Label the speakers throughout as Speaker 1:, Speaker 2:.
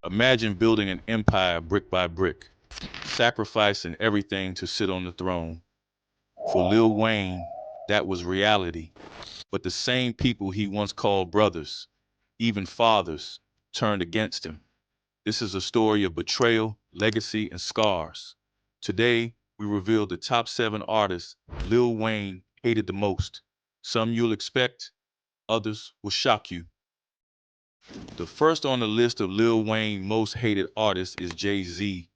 Speaker 1: Imagine building an empire brick by brick, sacrificing everything to sit on the throne. For Lil Wayne, that was reality. But the same people he once called brothers, even fathers, turned against him. This is a story of betrayal, legacy, and scars. Today, we reveal the top 7 artists Lil Wayne hated the most. Some you'll expect, others will shock you. The first on the list of Lil Wayne's most hated artists is Jay-Z.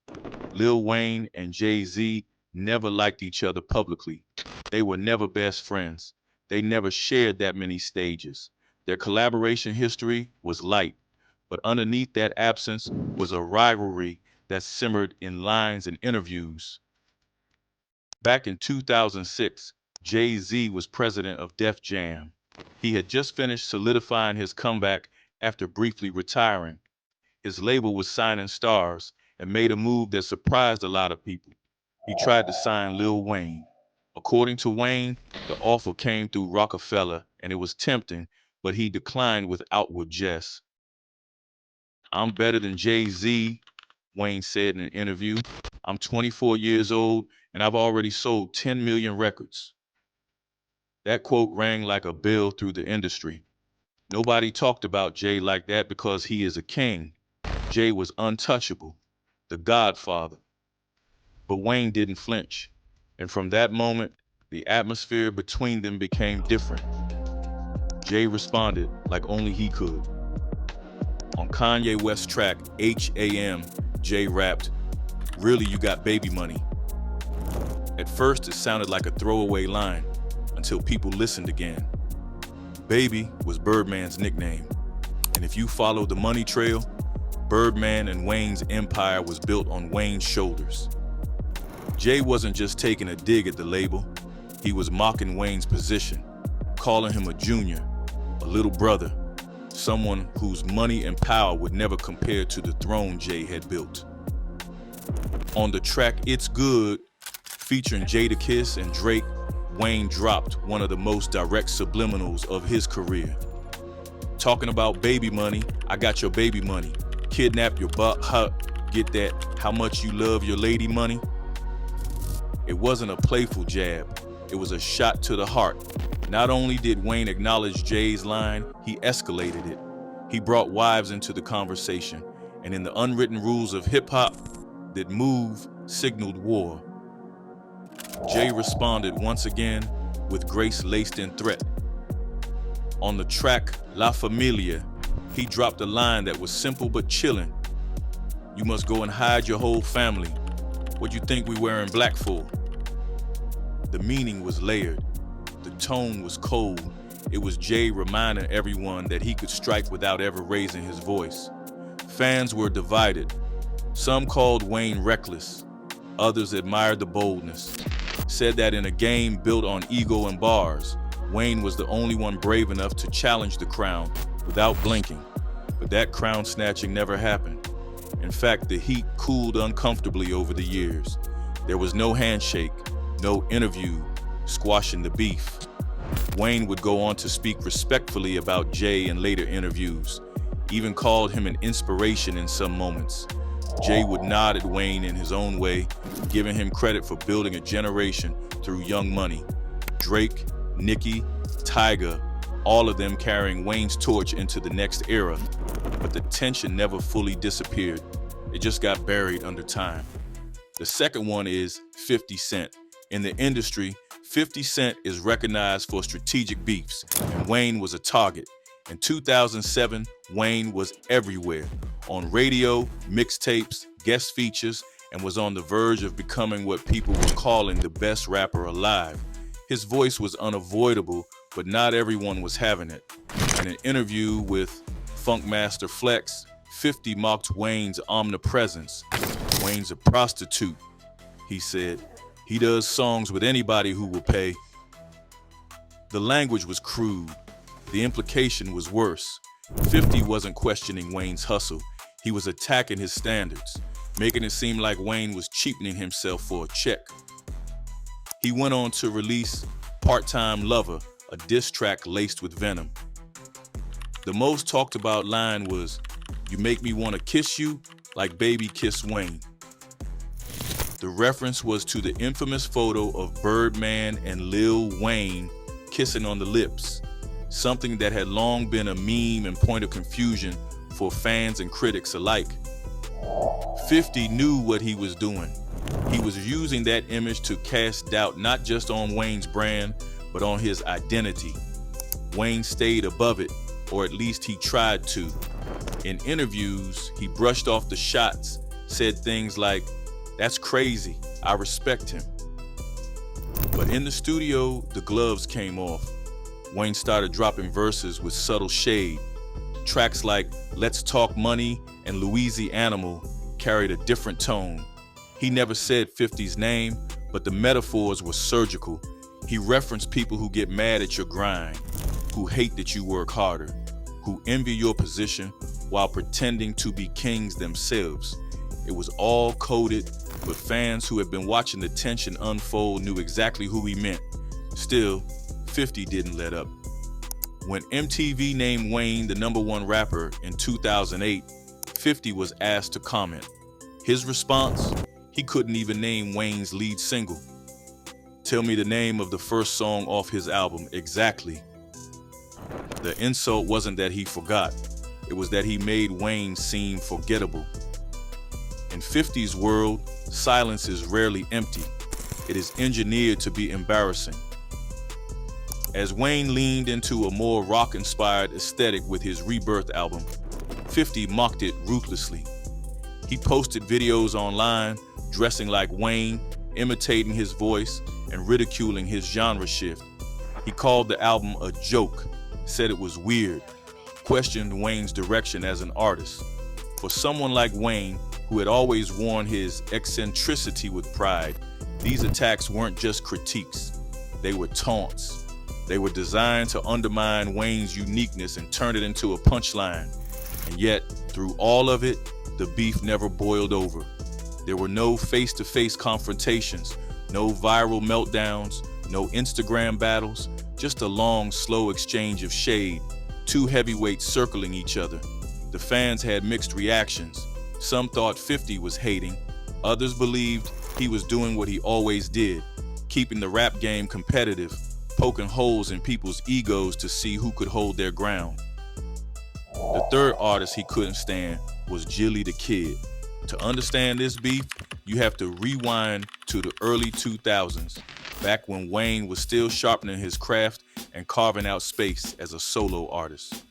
Speaker 1: Lil Wayne and Jay-Z never liked each other publicly. They were never best friends. They never shared that many stages. Their collaboration history was light, but underneath that absence was a rivalry that simmered in lines and interviews. Back in 2006, Jay-Z was president of Def Jam. He had just finished solidifying his comeback after briefly retiring. His label was signing stars and made a move that surprised a lot of people. He tried to sign Lil Wayne. According to Wayne, the offer came through Rockefeller and it was tempting, but he declined with outward jest. I'm better than Jay-Z, Wayne said in an interview. I'm 24 years old and I've already sold 10 million records. That quote rang like a bell through the industry. Nobody talked about Jay like that because he is a king. Jay was untouchable, the godfather. But Wayne didn't flinch. And from that moment, the atmosphere between them became different. Jay responded like only he could. On Kanye West's track HAM, Jay rapped, "Really, you got baby money." At first, it sounded like a throwaway line until people listened again. Baby was Birdman's nickname. And if you follow the money trail, Birdman and Wayne's empire was built on Wayne's shoulders. Jay wasn't just taking a dig at the label, he was mocking Wayne's position, calling him a junior, a little brother, someone whose money and power would never compare to the throne Jay had built. On the track It's Good, featuring Jadakiss and Drake, Wayne dropped one of the most direct subliminals of his career. Talking about baby money, I got your baby money. Kidnap your get that how much you love your lady money? It wasn't a playful jab, it was a shot to the heart. Not only did Wayne acknowledge Jay's line, he escalated it. He brought wives into the conversation, and in the unwritten rules of hip-hop, that move signaled war. Jay responded once again with grace laced in threat. On the track La Familia, he dropped a line that was simple but chilling. You must go and hide your whole family. What you think we wearing black for? The meaning was layered. The tone was cold. It was Jay reminding everyone that he could strike without ever raising his voice. Fans were divided. Some called Wayne reckless. Others admired the boldness. Said that in a game built on ego and bars, Wayne was the only one brave enough to challenge the crown without blinking. But that crown snatching never happened. In fact, the heat cooled uncomfortably over the years. There was no handshake, no interview, squashing the beef. Wayne would go on to speak respectfully about Jay in later interviews, even called him an inspiration in some moments. Jay would nod at Wayne in his own way, giving him credit for building a generation through Young Money. Drake, Nicki, Tyga, all of them carrying Wayne's torch into the next era. But the tension never fully disappeared. It just got buried under time. The second one is 50 Cent. In the industry, 50 Cent is recognized for strategic beefs, and Wayne was a target. In 2007, Wayne was everywhere, on radio, mixtapes, guest features, and was on the verge of becoming what people were calling the best rapper alive. His voice was unavoidable, but not everyone was having it. In an interview with Funkmaster Flex, 50 mocked Wayne's omnipresence. Wayne's a prostitute, he said. He does songs with anybody who will pay. The language was crude. The implication was worse. 50 wasn't questioning Wayne's hustle. He was attacking his standards, making it seem like Wayne was cheapening himself for a check. He went on to release Part-Time Lover, a diss track laced with venom. The most talked about line was, You make me want to kiss you like Baby Kiss Wayne. The reference was to the infamous photo of Birdman and Lil Wayne kissing on the lips, something that had long been a meme and point of confusion for fans and critics alike. 50 knew what he was doing. He was using that image to cast doubt not just on Wayne's brand, but on his identity. Wayne stayed above it, or at least he tried to. In interviews, he brushed off the shots, said things like, "That's crazy, I respect him." But in the studio, the gloves came off. Wayne started dropping verses with subtle shade. Tracks like Let's Talk Money and Louise Animal carried a different tone. He never said 50's name, but the metaphors were surgical. He referenced people who get mad at your grind, who hate that you work harder, who envy your position while pretending to be kings themselves. It was all coded, but fans who had been watching the tension unfold knew exactly who he meant. Still, 50 didn't let up. When MTV named Wayne the #1 rapper in 2008, 50 was asked to comment. His response? He couldn't even name Wayne's lead single. Tell me the name of the first song off his album exactly. The insult wasn't that he forgot. It was that he made Wayne seem forgettable. In 50's world, silence is rarely empty. It is engineered to be embarrassing. As Wayne leaned into a more rock-inspired aesthetic with his Rebirth album, 50 mocked it ruthlessly. He posted videos online, dressing like Wayne, imitating his voice, and ridiculing his genre shift. He called the album a joke, said it was weird, questioned Wayne's direction as an artist. For someone like Wayne, who had always worn his eccentricity with pride, these attacks weren't just critiques, they were taunts. They were designed to undermine Wayne's uniqueness and turn it into a punchline. And yet, through all of it, the beef never boiled over. There were no face-to-face confrontations, no viral meltdowns, no Instagram battles, just a long, slow exchange of shade, two heavyweights circling each other. The fans had mixed reactions. Some thought 50 was hating. Others believed he was doing what he always did, keeping the rap game competitive, poking holes in people's egos to see who could hold their ground. The third artist he couldn't stand was Jilly the Kid. To understand this beef, you have to rewind to the early 2000s, back when Wayne was still sharpening his craft and carving out space as a solo artist.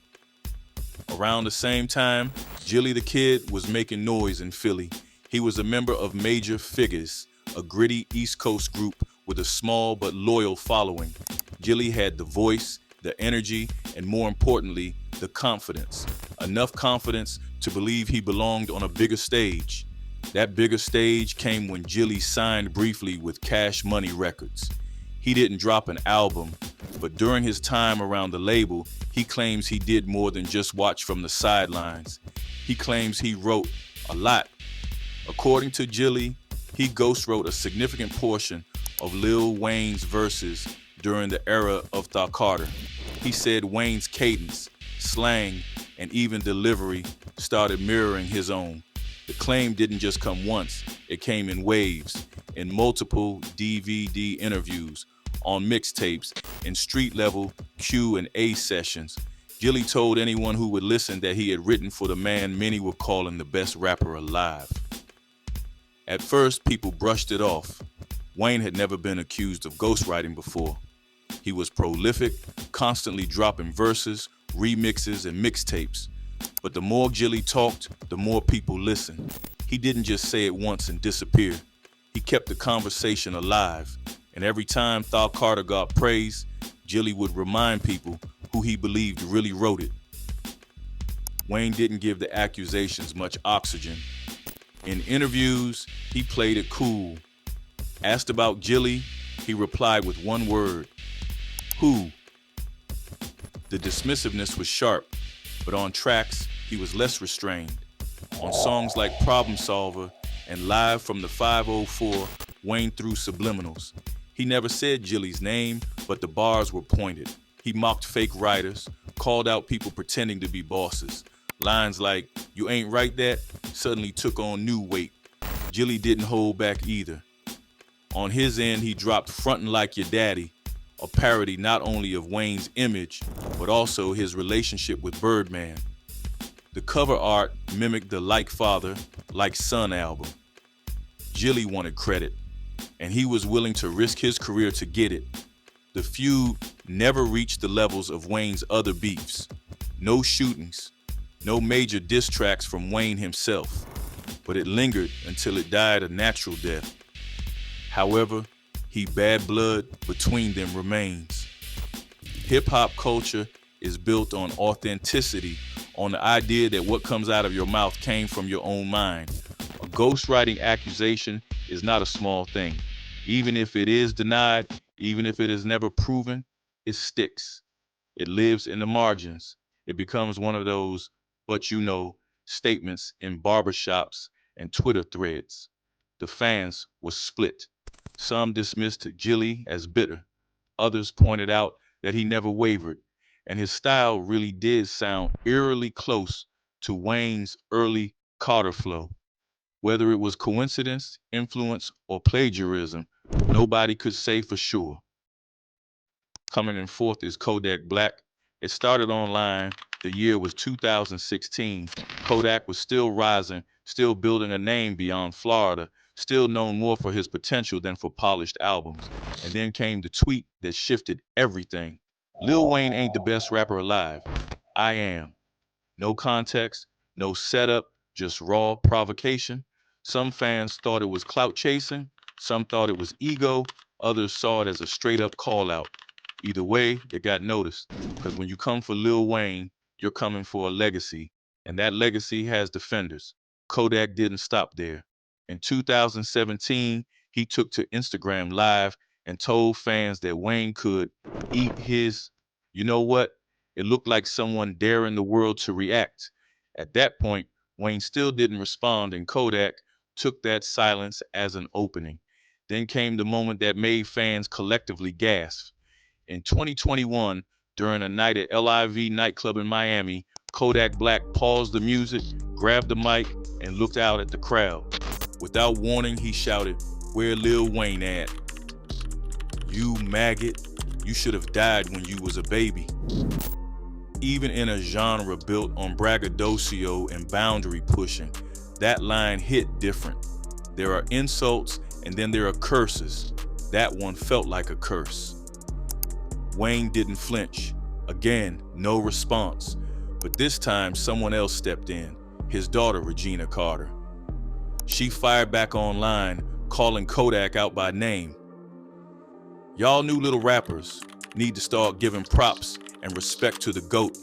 Speaker 1: Around the same time, Jilly the Kid was making noise in Philly. He was a member of Major Figures, a gritty East Coast group with a small but loyal following. Jilly had the voice, the energy, and more importantly, the confidence. Enough confidence to believe he belonged on a bigger stage. That bigger stage came when Jilly signed briefly with Cash Money Records. He didn't drop an album, but during his time around the label, he claims he did more than just watch from the sidelines. He claims he wrote a lot. According to Jilly, he ghostwrote a significant portion of Lil Wayne's verses during the era of Thought Carter. He said Wayne's cadence, slang, and even delivery started mirroring his own. The claim didn't just come once, it came in waves, in multiple DVD interviews, on mixtapes, in street-level Q&A sessions. Jilly told anyone who would listen that he had written for the man many were calling the best rapper alive. At first, people brushed it off. Wayne had never been accused of ghostwriting before. He was prolific, constantly dropping verses, remixes, and mixtapes. But the more Jilly talked, the more people listened. He didn't just say it once and disappear. He kept the conversation alive. And every time Thought Carter got praise, Jilly would remind people who he believed really wrote it. Wayne didn't give the accusations much oxygen. In interviews, he played it cool. Asked about Jilly, he replied with one word: who? The dismissiveness was sharp, but on tracks, he was less restrained. On songs like Problem Solver and Live from the 504, Wayne threw subliminals. He never said Jilly's name, but the bars were pointed. He mocked fake writers, called out people pretending to be bosses, Lines like, "You ain't right that," suddenly took on new weight. Jilly didn't hold back either. On his end, he dropped "Frontin' Like Your Daddy," a parody not only of Wayne's image, but also his relationship with Birdman. The cover art mimicked the Like Father, Like Son album. Jilly wanted credit, and he was willing to risk his career to get it. The feud never reached the levels of Wayne's other beefs. No shootings, no major diss tracks from Wayne himself, but it lingered until it died a natural death. However, bad blood between them remains. Hip-hop culture is built on authenticity, on the idea that what comes out of your mouth came from your own mind. A ghostwriting accusation is not a small thing. Even if it is denied, even if it is never proven, it sticks. It lives in the margins. It becomes one of those "but you know" statements in barbershops and Twitter threads. The fans were split. Some dismissed Jilly as bitter. Others pointed out that he never wavered, and his style really did sound eerily close to Wayne's early Carter flow. Whether it was coincidence, influence, or plagiarism, nobody could say for sure. Coming in fourth is Kodak Black. It started online. The year was 2016. Kodak was still rising, still building a name beyond Florida, still known more for his potential than for polished albums. And then came the tweet that shifted everything. "Lil Wayne ain't the best rapper alive. I am." No context, no setup, just raw provocation. Some fans thought it was clout chasing, some thought it was ego, others saw it as a straight up call out. Either way, it got noticed, because when you come for Lil Wayne, you're coming for a legacy, and that legacy has defenders. Kodak didn't stop there. In 2017, he took to Instagram Live and told fans that Wayne could eat his, you know what? It looked like someone daring the world to react. At that point, Wayne still didn't respond, and Kodak took that silence as an opening. Then came the moment that made fans collectively gasp. In 2021, during a night at LIV nightclub in Miami, Kodak Black paused the music, grabbed the mic, and looked out at the crowd. Without warning, he shouted, "Where Lil Wayne at? You maggot, you should have died when you was a baby." Even in a genre built on braggadocio and boundary pushing, that line hit different. There are insults and then there are curses. That one felt like a curse. Wayne didn't flinch. Again, no response. But this time someone else stepped in, his daughter Regina Carter. She fired back online, calling Kodak out by name. "Y'all new little rappers need to start giving props and respect to the GOAT.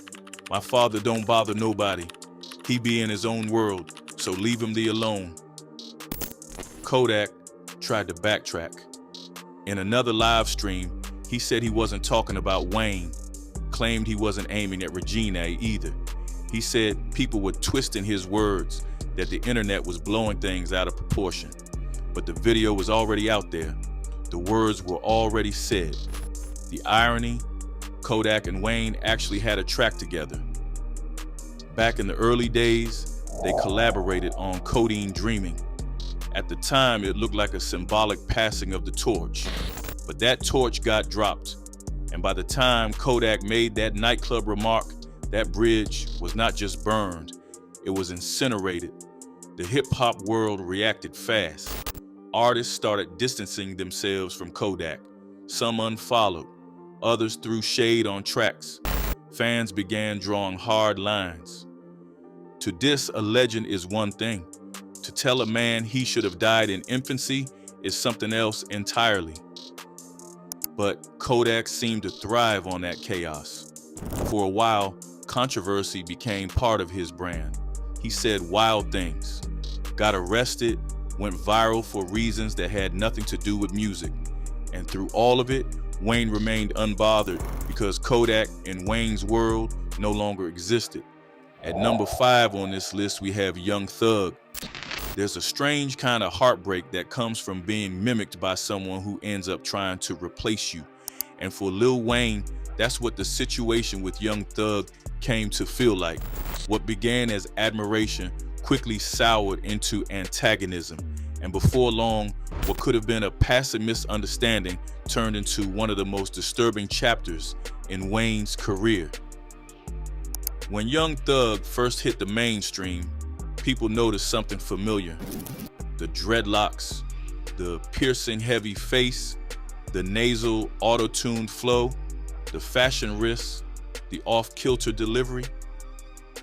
Speaker 1: My father don't bother nobody. He be in his own world, so leave him the alone." Kodak tried to backtrack. In another live stream, he said he wasn't talking about Wayne, claimed he wasn't aiming at Regina either. He said people were twisting his words, that the internet was blowing things out of proportion. But the video was already out there. The words were already said. The irony, Kodak and Wayne actually had a track together. Back in the early days, they collaborated on Codeine Dreaming. At the time, it looked like a symbolic passing of the torch. But that torch got dropped. And by the time Kodak made that nightclub remark, that bridge was not just burned, it was incinerated. The hip-hop world reacted fast. Artists started distancing themselves from Kodak. Some unfollowed. Others threw shade on tracks. Fans began drawing hard lines. To diss a legend is one thing. To tell a man he should have died in infancy is something else entirely. But Kodak seemed to thrive on that chaos. For a while, controversy became part of his brand. He said wild things, got arrested, went viral for reasons that had nothing to do with music. And through all of it, Wayne remained unbothered because Kodak in Wayne's world no longer existed. At number 5 on this list, we have Young Thug. There's a strange kind of heartbreak that comes from being mimicked by someone who ends up trying to replace you. And for Lil Wayne, that's what the situation with Young Thug came to feel like. What began as admiration quickly soured into antagonism, and before long, what could have been a passive misunderstanding turned into one of the most disturbing chapters in Wayne's career. When Young Thug first hit the mainstream, people noticed something familiar. The dreadlocks, the piercing heavy face, the nasal auto-tuned flow, the fashion risks, the off-kilter delivery.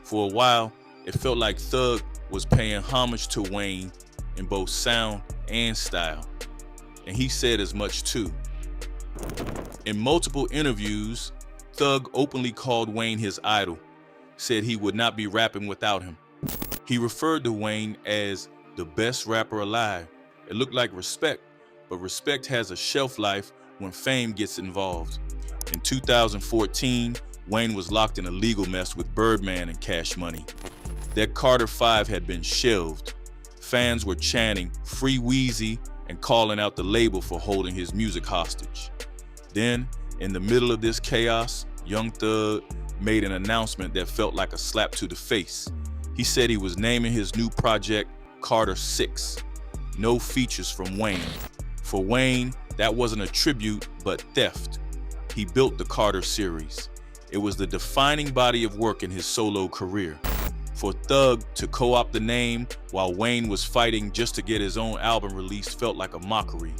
Speaker 1: For a while, it felt like Thug was paying homage to Wayne in both sound and style, and he said as much too. In multiple interviews, Thug openly called Wayne his idol, said he would not be rapping without him. He referred to Wayne as the best rapper alive. It looked like respect, but respect has a shelf life when fame gets involved. In 2014, Wayne was locked in a legal mess with Birdman and Cash Money. That Carter 5 had been shelved. Fans were chanting "Free Weezy" and calling out the label for holding his music hostage. Then, in the middle of this chaos, Young Thug made an announcement that felt like a slap to the face. He said he was naming his new project Carter 6. No features from Wayne. For Wayne, that wasn't a tribute, but theft. He built the Carter series. It was the defining body of work in his solo career. For Thug to co-opt the name while Wayne was fighting just to get his own album released felt like a mockery.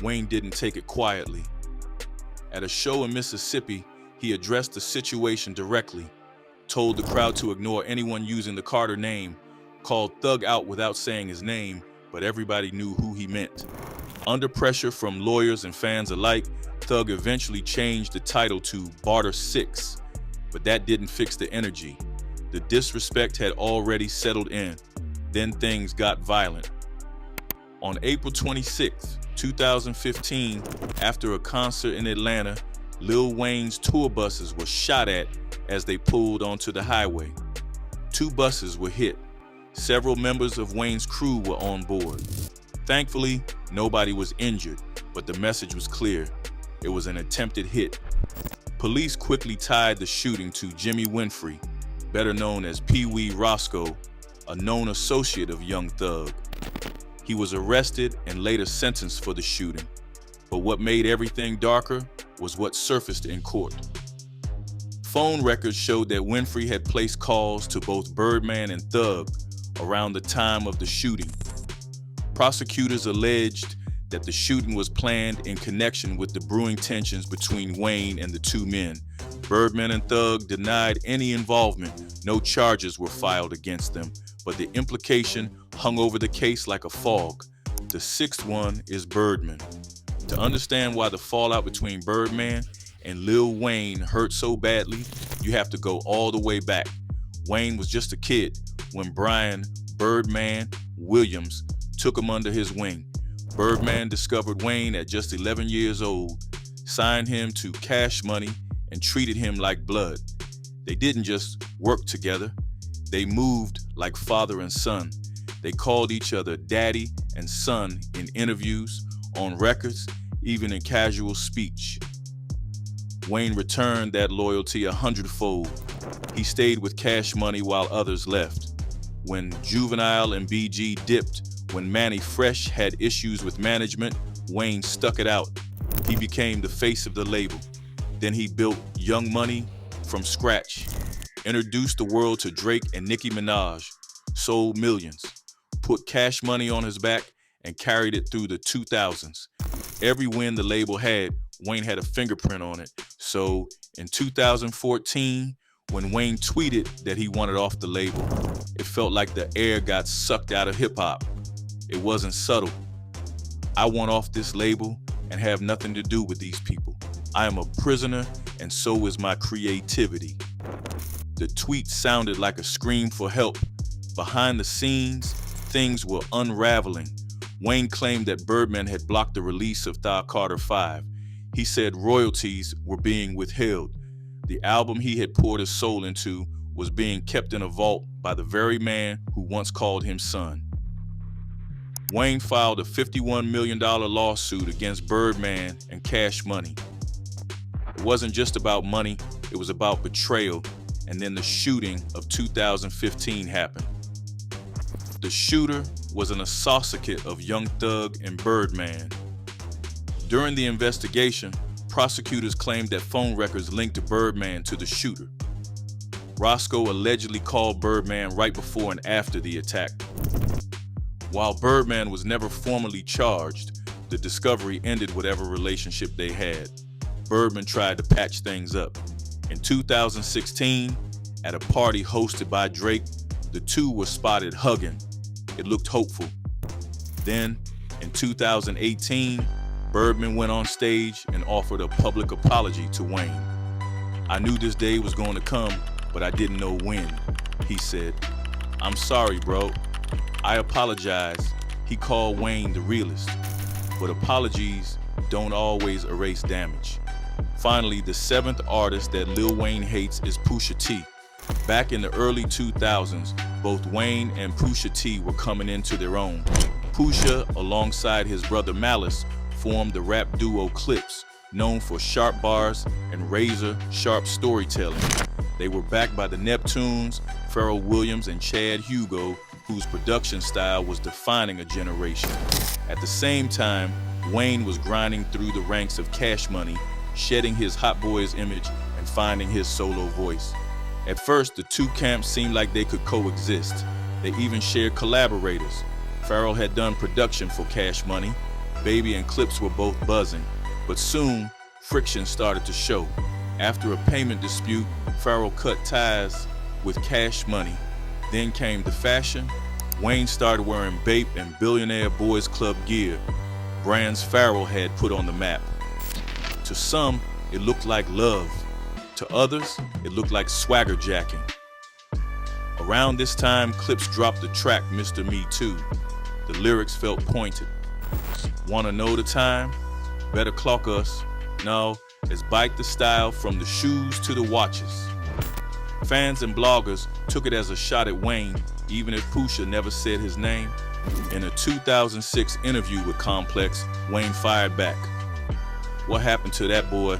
Speaker 1: Wayne didn't take it quietly. At a show in Mississippi, he addressed the situation directly, told the crowd to ignore anyone using the Carter name, called Thug out without saying his name, but everybody knew who he meant. Under pressure from lawyers and fans alike, Thug eventually changed the title to Barter 6, but that didn't fix the energy. The disrespect had already settled in. Then things got violent. On April 26, 2015, after a concert in Atlanta, Lil Wayne's tour buses were shot at as they pulled onto the highway. 2 buses were hit. Several members of Wayne's crew were on board. Thankfully, nobody was injured, but the message was clear. It was an attempted hit. Police quickly tied the shooting to Jimmy Winfrey, better known as Pee Wee Roscoe, a known associate of Young Thug. He was arrested and later sentenced for the shooting. But what made everything darker was what surfaced in court. Phone records showed that Winfrey had placed calls to both Birdman and Thug around the time of the shooting. Prosecutors alleged that the shooting was planned in connection with the brewing tensions between Wayne and the 2 men. Birdman and Thug denied any involvement. No charges were filed against them, but the implication hung over the case like a fog. The 6th one is Birdman. To understand why the fallout between Birdman and Lil Wayne hurt so badly, you have to go all the way back. Wayne was just a kid when Brian Birdman Williams took him under his wing. Birdman discovered Wayne at just 11 years old, signed him to Cash Money, and treated him like blood. They didn't just work together, they moved like father and son. They called each other daddy and son in interviews, on records, even in casual speech. Wayne returned that loyalty 100-fold. He stayed with Cash Money while others left. When Juvenile and BG dipped, when Manny Fresh had issues with management, Wayne stuck it out. He became the face of the label. Then he built Young Money from scratch, introduced the world to Drake and Nicki Minaj, sold millions, put Cash Money on his back, and carried it through the 2000s. Every win the label had, Wayne had a fingerprint on it. So in 2014, when Wayne tweeted that he wanted off the label, it felt like the air got sucked out of hip-hop. It wasn't subtle. I want off this label and have nothing to do with these people. I am a prisoner, and so is my creativity. The tweet sounded like a scream for help. Behind the scenes, things were unraveling. Wayne claimed that Birdman had blocked the release of Thug Carter 5. He said royalties were being withheld. The album he had poured his soul into was being kept in a vault by the very man who once called him son. Wayne filed a $51 million lawsuit against Birdman and Cash Money. It wasn't just about money, it was about betrayal. and then the shooting of 2015 happened. The shooter was an associate of Young Thug and Birdman. During the investigation, prosecutors claimed that phone records linked Birdman to the shooter. Roscoe allegedly called Birdman right before and after the attack. While Birdman was never formally charged, the discovery ended whatever relationship they had. Birdman tried to patch things up. In 2016, at a party hosted by Drake, the two were spotted hugging. It looked hopeful. Then, in 2018, Birdman went on stage and offered a public apology to Wayne. "I knew this day was going to come, but I didn't know when," he said. "I'm sorry, bro. I apologize." He called Wayne the realist. But apologies don't always erase damage. Finally, the seventh artist that Lil Wayne hates is Pusha T. Back in the early 2000s, both Wayne and Pusha T were coming into their own. Pusha, alongside his brother Malice, formed the rap duo Clips, known for sharp bars and razor-sharp storytelling. They were backed by the Neptunes, Pharrell Williams, and Chad Hugo, whose production style was defining a generation. At the same time, Wayne was grinding through the ranks of Cash Money, shedding his Hot Boys image and finding his solo voice. At first, the two camps seemed like they could coexist. They even shared collaborators. Pharrell had done production for Cash Money. Baby and Clips were both buzzing. But soon, friction started to show. After a payment dispute, Pharrell cut ties with Cash Money. Then came the fashion. Wayne started wearing Bape and Billionaire Boys Club gear, brands Pharrell had put on the map. To some, it looked like love. To others, it looked like swagger jacking. Around this time, Clips dropped the track Mr. Me Too. The lyrics felt pointed. "Wanna know the time? Better clock us." No, it's bite the style from the shoes to the watches. Fans and bloggers took it as a shot at Wayne, even if Pusha never said his name. In a 2006 interview with Complex, Wayne fired back. "What happened to that boy?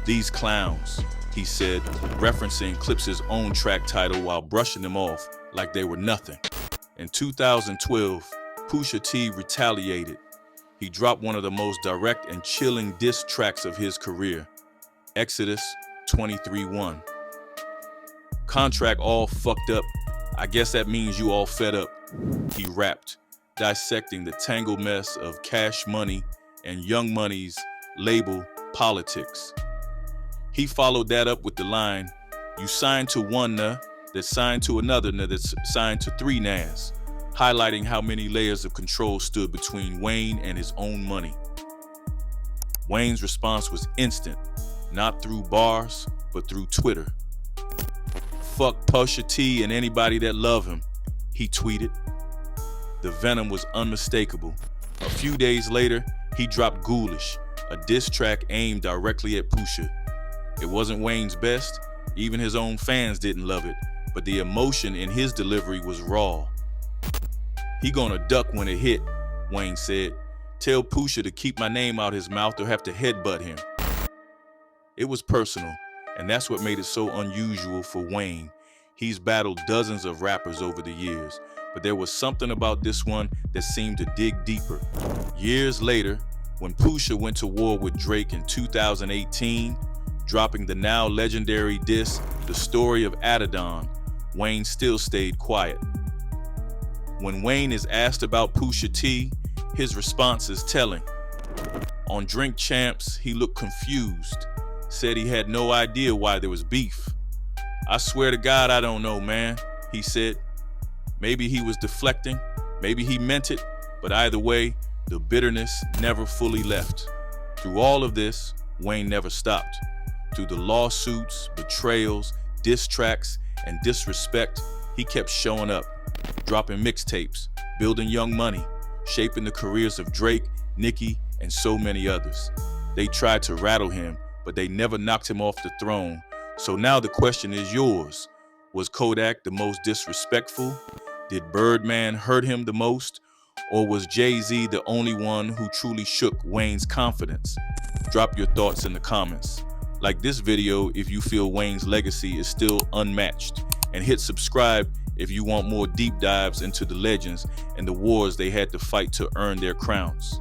Speaker 1: These clowns," he said, referencing Clips' own track title while brushing them off like they were nothing. In 2012, Pusha T retaliated. He dropped one of the most direct and chilling diss tracks of his career, Exodus 23:1. "Contract all fucked up. I guess that means you all fed up," he rapped, dissecting the tangled mess of Cash Money and Young Money's label politics. He followed that up with the line, "You signed to one nah, that signed to another nah, that's signed to three nahs," highlighting how many layers of control stood between Wayne and his own money. Wayne's response was instant, not through bars, but through Twitter. "Fuck Pusha T and anybody that love him," he tweeted. The venom was unmistakable. A few days later, he dropped Ghoulish, a diss track aimed directly at Pusha. It wasn't Wayne's best, even his own fans didn't love it, but the emotion in his delivery was raw. "He gonna duck when it hit," Wayne said. "Tell Pusha to keep my name out his mouth or have to headbutt him." It was personal, and that's what made it so unusual for Wayne. He's battled dozens of rappers over the years, but there was something about this one that seemed to dig deeper. Years later, when Pusha went to war with Drake in 2018, dropping the now legendary diss, The Story of Adidon, Wayne still stayed quiet. When Wayne is asked about Pusha T, his response is telling. On Drink Champs, he looked confused, said he had no idea why there was beef. "I swear to God, I don't know, man," he said. Maybe he was deflecting, maybe he meant it, but either way, the bitterness never fully left. Through all of this, Wayne never stopped. Through the lawsuits, betrayals, diss tracks, and disrespect, he kept showing up, dropping mixtapes, building Young Money, shaping the careers of Drake, Nicki, and so many others. They tried to rattle him, but they never knocked him off the throne. So now the question is yours. Was Kodak the most disrespectful? Did Birdman hurt him the most? Or was Jay-Z the only one who truly shook Wayne's confidence? Drop your thoughts in the comments. Like this video if you feel Wayne's legacy is still unmatched, and hit subscribe if you want more deep dives into the legends and the wars they had to fight to earn their crowns.